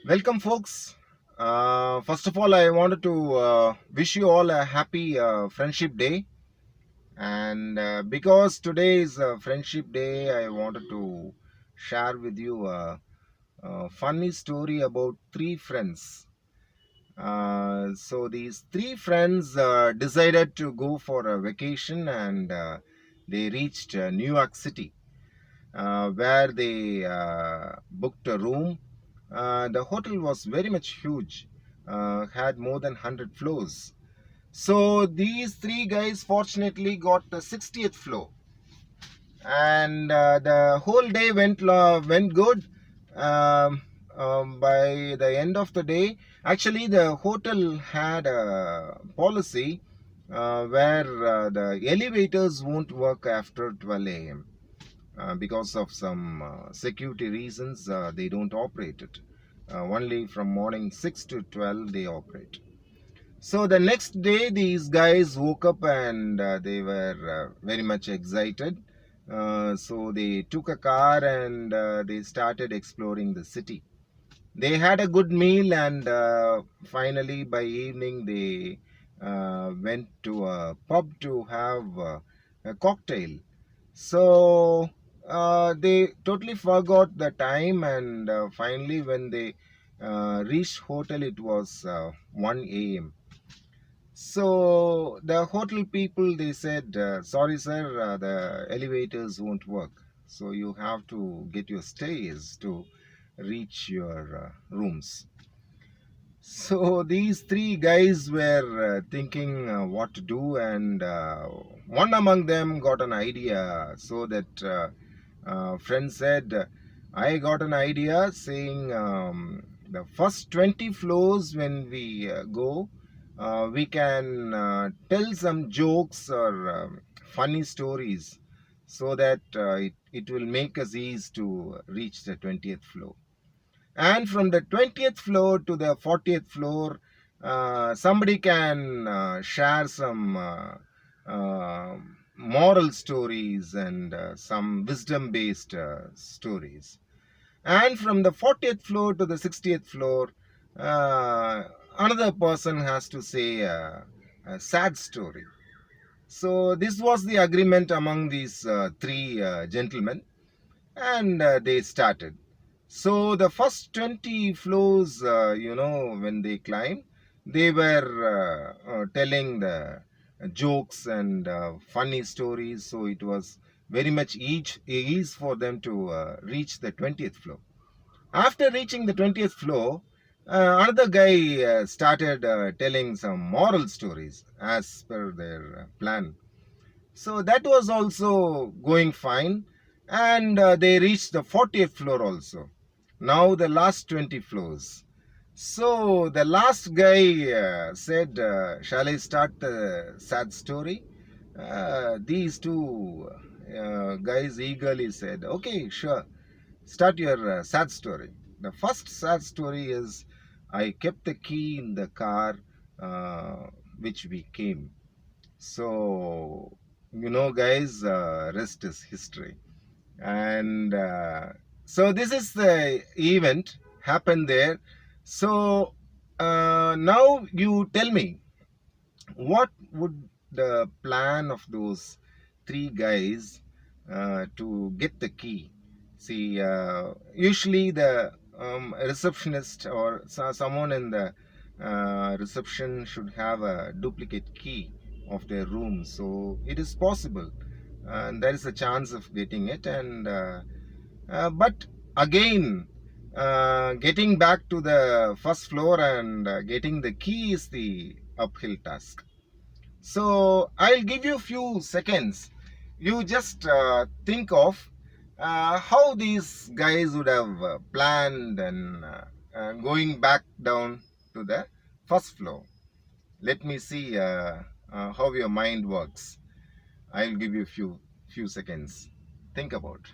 Welcome, folks. First of all, I wanted to wish you all a happy Friendship Day. And because today is Friendship Day, I wanted to share with you a funny story about three friends. So, these three friends decided to go for a vacation and they reached New York City, where they booked a room. The hotel was very much huge, had more than 100 floors. So these three guys fortunately got the 60th floor, and the whole day went good. Um, by the end of the day, actually, the hotel had a policy where the elevators won't work after 12 a.m. Because of some security reasons, they don't operate it. Only from morning 6 to 12 they operate. So the next day, these guys woke up and they were very much excited. So they took a car and they started exploring the city. They had a good meal, and finally, by evening, they went to a pub to have a cocktail. So they totally forgot the time, and finally, when they reached hotel, it was 1 a.m. So the hotel people, they said, "Sorry, sir, the elevators won't work. So you have to get your stays to reach your rooms." So these three guys were thinking what to do, and one among them got an idea. So that friend said, "I got an idea, saying the first 20 floors when we go, we can tell some jokes or funny stories, so that it will make us easy to reach the 20th floor." And from the 20th floor to the 40th floor, somebody can share some moral stories and some wisdom based stories. And from the 40th floor to the 60th floor, uh, another person has to say a sad story. So this was the agreement among these three gentlemen, and they started. So the first 20 floors, when they climbed, they were telling the jokes and funny stories. So it was very much ease for them to reach the 20th floor. After reaching the 20th floor, another guy started telling some moral stories as per their plan. So that was also going fine, and they reached the 40th floor also. Now the last 20 floors. So the last guy said, "Shall I start the sad story?" These two guys eagerly said, "Okay, sure. Start your sad story." The first sad story is, "I kept the key in the car which we came." So, guys, rest is history. And so this is the event happened there. So now you tell me, what would the plan of those three guys to get the key? See, usually the receptionist or someone in the reception should have a duplicate key of their room, so it is possible, and there is a chance of getting it. And but again, getting back to the first floor and getting the key is the uphill task. So I'll give you a few seconds. You just think of how these guys would have planned and going back down to the first floor. Let me see how your mind works. I'll give you a few seconds. Think about.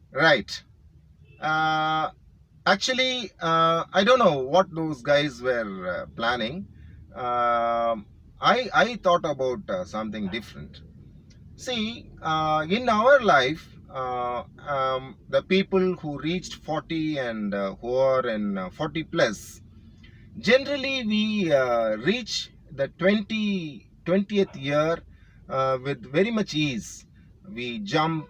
Right. Uh, Actually, I don't know what those guys were planning. I thought about something different. See, in our life, the people who reached 40 and who are in 40 plus, generally we reach the 20th year with very much ease. We jump,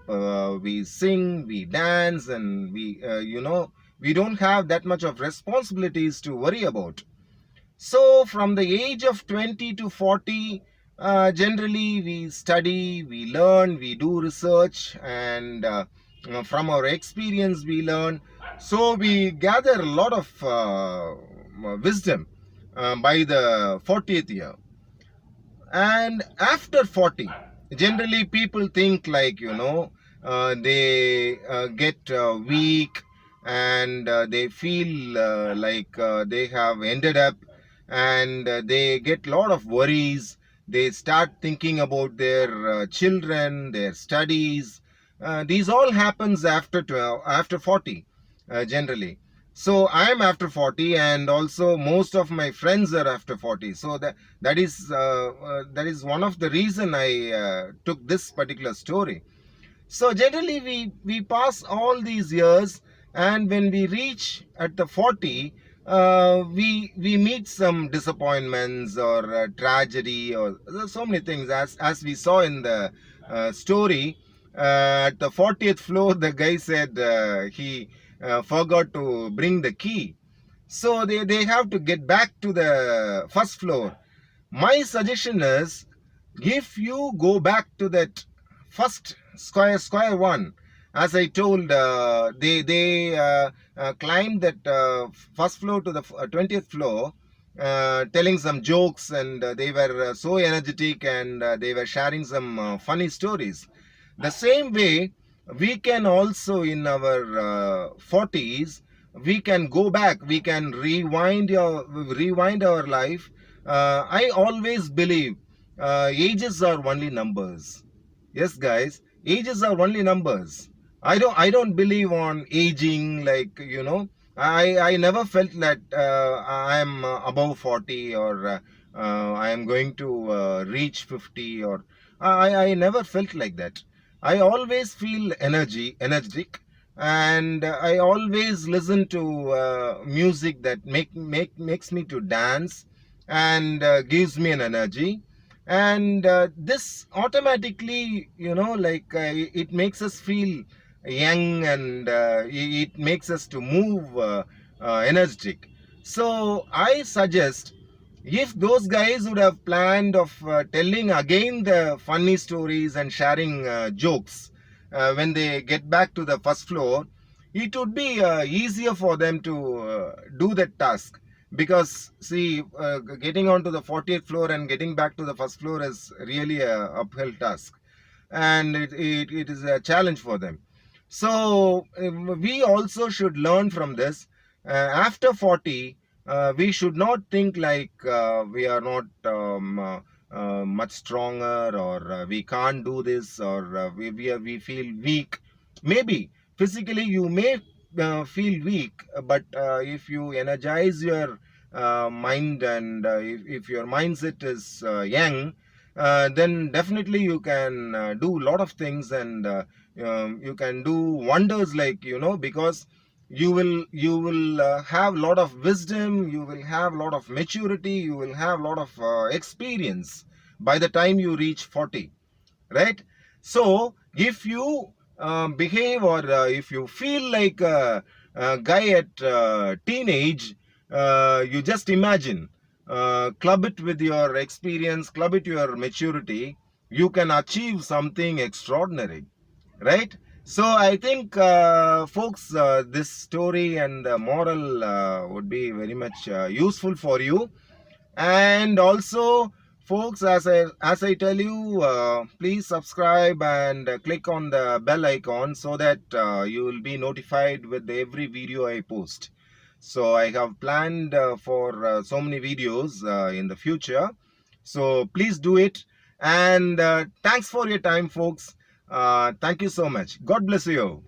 we sing, we dance, and we don't have that much of responsibilities to worry about. So from the age of 20 to 40, generally we study, we learn, we do research, and from our experience we learn. So we gather a lot of wisdom by the 40th year. And after 40, generally people think like, they get weak, and they feel like they have ended up, and they get a lot of worries. They start thinking about their children, their studies. These all happens after 40, generally. So I am after 40, and also most of my friends are after 40. So that is one of the reason I took this particular story. So generally we pass all these years, and when we reach at the 40, we meet some disappointments or tragedy, or so many things, as we saw in the story. At the 40th floor, the guy said he forgot to bring the key. So they have to get back to the first floor. My suggestion is, if you go back to that first square one, as I told, they climbed that first floor to the 20th floor, telling some jokes, and they were so energetic, and they were sharing some funny stories. The same way, we can also in our 40s, we can go back, we can rewind our life. I always believe ages are only numbers. Yes, guys, ages are only numbers. I don't believe on aging, like, I never felt that I am above 40, or I am going to reach 50, or I never felt like that. I always feel energetic, and I always listen to music that makes me to dance, and gives me an energy. And this automatically, like, it makes us feel young, and it makes us to move energetic. So I suggest, if those guys would have planned of telling again the funny stories and sharing jokes when they get back to the first floor, it would be easier for them to do that task. Because see, getting onto the 40th floor and getting back to the first floor is really a uphill task, and it is a challenge for them. So we also should learn from this. After 40, we should not think like we are not much stronger, or we can't do this, or we feel weak. Maybe physically you may feel weak, but if you energize your mind, and if your mindset is young, then definitely you can do a lot of things, and you can do wonders, like, because you will have a lot of wisdom, you will have a lot of maturity, you will have a lot of experience by the time you reach 40, right? So if you behave, or if you feel like a guy at teenage, you just imagine, club it with your experience, club it your maturity, you can achieve something extraordinary, right? So I think, folks, this story and the moral would be very much useful for you. And also, folks, as I tell you, please subscribe and click on the bell icon, so that you will be notified with every video I post. So I have planned for so many videos in the future, so please do it. And thanks for your time, folks. Thank you so much. God bless you.